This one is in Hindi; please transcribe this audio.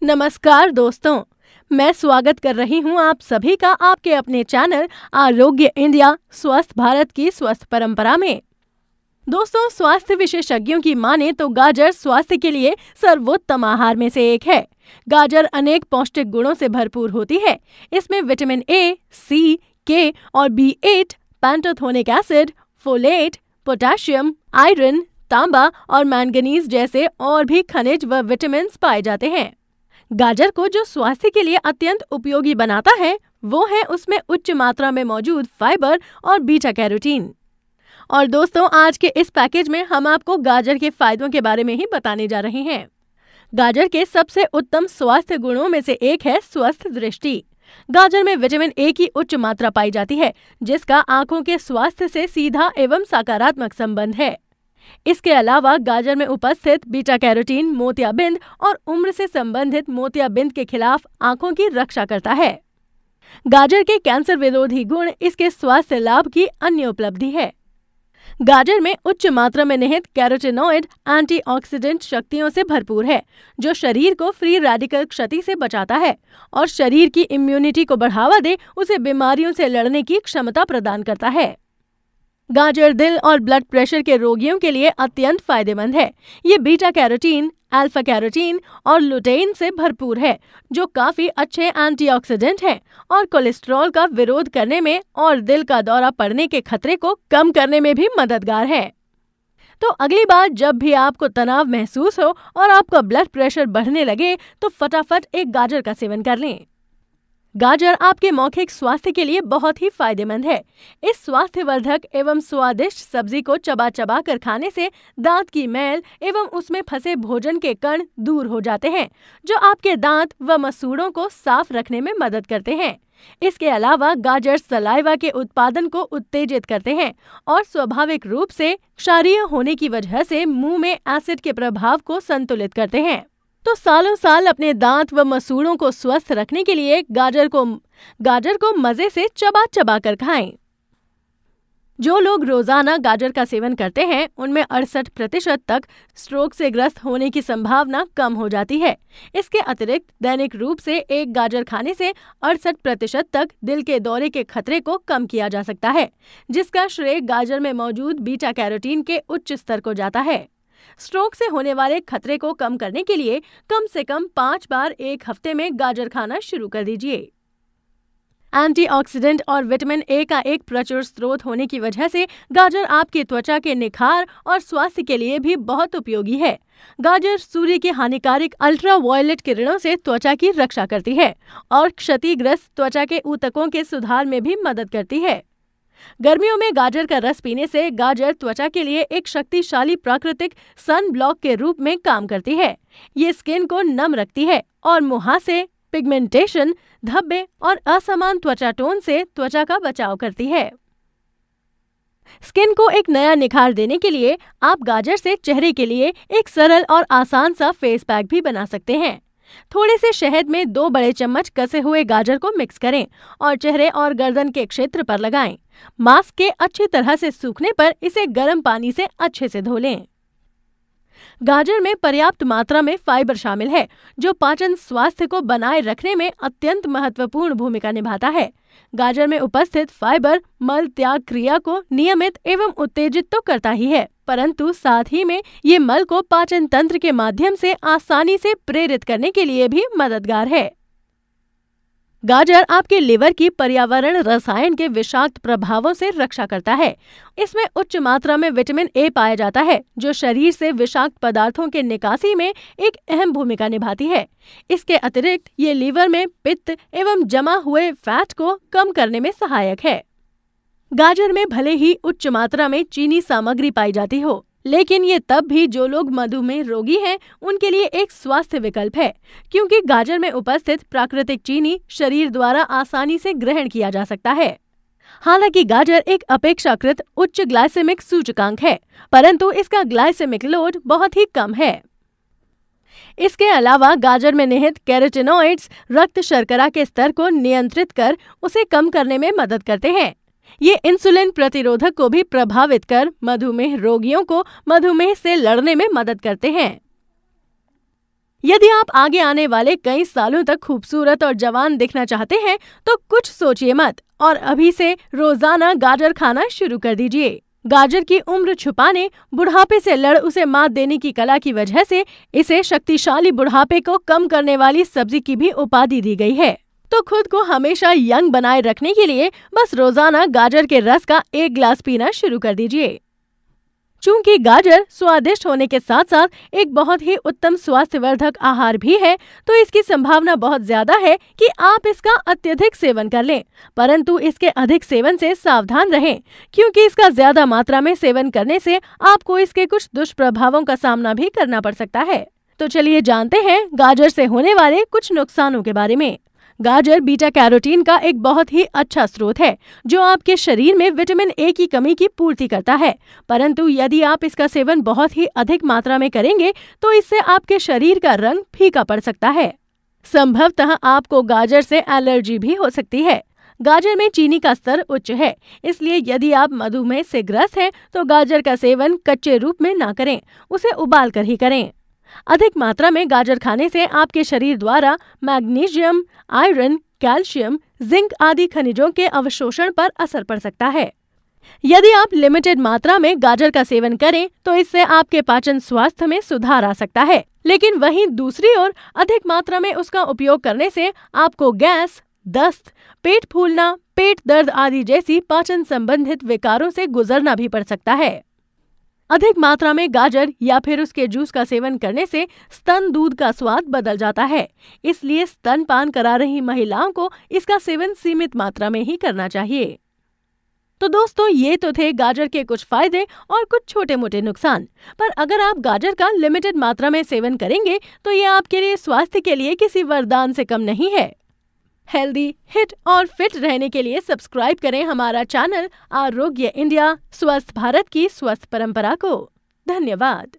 नमस्कार दोस्तों, मैं स्वागत कर रही हूं आप सभी का आपके अपने चैनल आरोग्य इंडिया स्वस्थ भारत की स्वस्थ परंपरा में। दोस्तों, स्वास्थ्य विशेषज्ञों की माने तो गाजर स्वास्थ्य के लिए सर्वोत्तम आहार में से एक है। गाजर अनेक पौष्टिक गुणों से भरपूर होती है। इसमें विटामिन ए, सी, के और B8, pantothenic acid, folate, potassium, iron, तांबा और मैंगनीज जैसे और भी खनिज व विटामिन पाए जाते हैं। गाजर को जो स्वास्थ्य के लिए अत्यंत उपयोगी बनाता है वो है उसमें उच्च मात्रा में मौजूद फाइबर और बीटा कैरोटीन। और दोस्तों, आज के इस पैकेज में हम आपको गाजर के फायदों के बारे में ही बताने जा रहे हैं। गाजर के सबसे उत्तम स्वास्थ्य गुणों में से एक है स्वस्थ दृष्टि। गाजर में विटामिन ए की उच्च मात्रा पाई जाती है, जिसका आंखों के स्वास्थ्य से सीधा एवं सकारात्मक संबंध है। इसके अलावा गाजर में उपस्थित बीटा कैरोटीन मोतियाबिंद और उम्र से संबंधित मोतियाबिंद के खिलाफ आंखों की रक्षा करता है। गाजर के कैंसर विरोधी गुण इसके स्वास्थ्य लाभ की अन्य उपलब्धि है। गाजर में उच्च मात्रा में निहित कैरोटीनॉइड एंटीऑक्सीडेंट शक्तियों से भरपूर है, जो शरीर को फ्री रेडिकल क्षति से बचाता है और शरीर की इम्यूनिटी को बढ़ावा दे उसे बीमारियों से लड़ने की क्षमता प्रदान करता है। गाजर दिल और ब्लड प्रेशर के रोगियों के लिए अत्यंत फायदेमंद है। ये बीटा कैरोटीन, अल्फा कैरोटीन और लुटेइन से भरपूर है, जो काफी अच्छे एंटीऑक्सीडेंट हैं और कोलेस्ट्रॉल का विरोध करने में और दिल का दौरा पड़ने के खतरे को कम करने में भी मददगार है। तो अगली बार जब भी आपको तनाव महसूस हो और आपका ब्लड प्रेशर बढ़ने लगे तो फटाफट एक गाजर का सेवन कर लें। गाजर आपके मौखिक स्वास्थ्य के लिए बहुत ही फायदेमंद है। इस स्वास्थ्यवर्धक एवं स्वादिष्ट सब्जी को चबा चबा कर खाने से दांत की मैल एवं उसमें फंसे भोजन के कण दूर हो जाते हैं, जो आपके दांत व मसूड़ों को साफ रखने में मदद करते हैं। इसके अलावा गाजर सलाइवा के उत्पादन को उत्तेजित करते हैं और स्वाभाविक रूप से क्षारीय होने की वजह से मुंह में एसिड के प्रभाव को संतुलित करते हैं। तो सालों साल अपने दांत व मसूड़ों को स्वस्थ रखने के लिए गाजर को मजे से चबा चबा कर खाएं। जो लोग रोजाना गाजर का सेवन करते हैं उनमें 68% तक स्ट्रोक से ग्रस्त होने की संभावना कम हो जाती है। इसके अतिरिक्त दैनिक रूप से एक गाजर खाने से 68% तक दिल के दौरे के खतरे को कम किया जा सकता है, जिसका श्रेय गाजर में मौजूद बीटा कैरोटीन के उच्च स्तर को जाता है। स्ट्रोक से होने वाले खतरे को कम करने के लिए कम से कम 5 बार एक हफ्ते में गाजर खाना शुरू कर दीजिए। एंटीऑक्सीडेंट और विटामिन ए का एक प्रचुर स्रोत होने की वजह से गाजर आपकी त्वचा के निखार और स्वास्थ्य के लिए भी बहुत उपयोगी है। गाजर सूर्य के हानिकारक अल्ट्रावायलेट किरणों से त्वचा की रक्षा करती है और क्षतिग्रस्त त्वचा के ऊतकों के सुधार में भी मदद करती है। गर्मियों में गाजर का रस पीने से गाजर त्वचा के लिए एक शक्तिशाली प्राकृतिक सन ब्लॉक के रूप में काम करती है। ये स्किन को नम रखती है और मुहासे, पिगमेंटेशन, धब्बे और असमान त्वचा टोन से त्वचा का बचाव करती है। स्किन को एक नया निखार देने के लिए आप गाजर से चेहरे के लिए एक सरल और आसान सा फेस पैक भी बना सकते हैं। थोड़े से शहद में 2 बड़े चम्मच कसे हुए गाजर को मिक्स करें और चेहरे और गर्दन के क्षेत्र पर लगाएं। मास्क के अच्छी तरह से सूखने पर इसे गर्म पानी से अच्छे से धो लें। गाजर में पर्याप्त मात्रा में फाइबर शामिल है, जो पाचन स्वास्थ्य को बनाए रखने में अत्यंत महत्वपूर्ण भूमिका निभाता है। गाजर में उपस्थित फाइबर मल त्याग क्रिया को नियमित एवं उत्तेजित तो करता ही है, परंतु साथ ही में ये मल को पाचन तंत्र के माध्यम से आसानी से प्रेरित करने के लिए भी मददगार है। गाजर आपके लिवर की पर्यावरण रसायन के विषाक्त प्रभावों से रक्षा करता है। इसमें उच्च मात्रा में विटामिन ए पाया जाता है, जो शरीर से विषाक्त पदार्थों के निकासी में एक अहम भूमिका निभाती है। इसके अतिरिक्त ये लीवर में पित्त एवं जमा हुए फैट को कम करने में सहायक है। गाजर में भले ही उच्च मात्रा में चीनी सामग्री पाई जाती हो, लेकिन ये तब भी जो लोग मधुमेह रोगी हैं उनके लिए एक स्वास्थ्य विकल्प है, क्योंकि गाजर में उपस्थित प्राकृतिक चीनी शरीर द्वारा आसानी से ग्रहण किया जा सकता है। हालांकि गाजर एक अपेक्षाकृत उच्च ग्लाइसेमिक सूचकांक है, परंतु इसका ग्लाइसेमिक लोड बहुत ही कम है। इसके अलावा गाजर में निहित कैरोटीनॉइड्स रक्त शर्करा के स्तर को नियंत्रित कर उसे कम करने में मदद करते हैं। ये इंसुलिन प्रतिरोधक को भी प्रभावित कर मधुमेह रोगियों को मधुमेह से लड़ने में मदद करते हैं। यदि आप आगे आने वाले कई सालों तक खूबसूरत और जवान दिखना चाहते हैं तो कुछ सोचिए मत और अभी से रोजाना गाजर खाना शुरू कर दीजिए। गाजर की उम्र छुपाने, बुढ़ापे से लड़ उसे मात देने की कला की वजह से इसे शक्तिशाली बुढ़ापे को कम करने वाली सब्जी की भी उपाधि दी गई है। तो खुद को हमेशा यंग बनाए रखने के लिए बस रोजाना गाजर के रस का 1 गिलास पीना शुरू कर दीजिए। चूंकि गाजर स्वादिष्ट होने के साथ साथ एक बहुत ही उत्तम स्वास्थ्यवर्धक आहार भी है, तो इसकी संभावना बहुत ज्यादा है कि आप इसका अत्यधिक सेवन कर लें। परंतु इसके अधिक सेवन से सावधान रहें, क्योंकि इसका ज्यादा मात्रा में सेवन करने से आपको इसके कुछ दुष्प्रभावों का सामना भी करना पड़ सकता है। तो चलिए जानते हैं गाजर से होने वाले कुछ नुकसानों के बारे में। गाजर बीटा कैरोटीन का एक बहुत ही अच्छा स्रोत है, जो आपके शरीर में विटामिन ए की कमी की पूर्ति करता है। परंतु यदि आप इसका सेवन बहुत ही अधिक मात्रा में करेंगे तो इससे आपके शरीर का रंग फीका पड़ सकता है। संभवतः आपको गाजर से एलर्जी भी हो सकती है। गाजर में चीनी का स्तर उच्च है, इसलिए यदि आप मधुमेह से ग्रस्त हैं तो गाजर का सेवन कच्चे रूप में ना करें, उसे उबाल कर ही करें। अधिक मात्रा में गाजर खाने से आपके शरीर द्वारा मैग्नीशियम, आयरन, कैल्शियम, जिंक आदि खनिजों के अवशोषण पर असर पड़ सकता है। यदि आप लिमिटेड मात्रा में गाजर का सेवन करें तो इससे आपके पाचन स्वास्थ्य में सुधार आ सकता है, लेकिन वहीं दूसरी ओर अधिक मात्रा में उसका उपयोग करने से आपको गैस, दस्त, पेट फूलना, पेट दर्द आदि जैसी पाचन संबंधित विकारों से गुजरना भी पड़ सकता है। अधिक मात्रा में गाजर या फिर उसके जूस का सेवन करने से स्तन दूध का स्वाद बदल जाता है, इसलिए स्तनपान करा रही महिलाओं को इसका सेवन सीमित मात्रा में ही करना चाहिए। तो दोस्तों, ये तो थे गाजर के कुछ फायदे और कुछ छोटे मोटे नुकसान। पर अगर आप गाजर का लिमिटेड मात्रा में सेवन करेंगे तो ये आपके लिए स्वास्थ्य के लिए किसी वरदान से कम नहीं है। हेल्दी, हिट और फिट रहने के लिए सब्सक्राइब करें हमारा चैनल आरोग्य इंडिया, स्वस्थ भारत की स्वस्थ परंपरा को। धन्यवाद।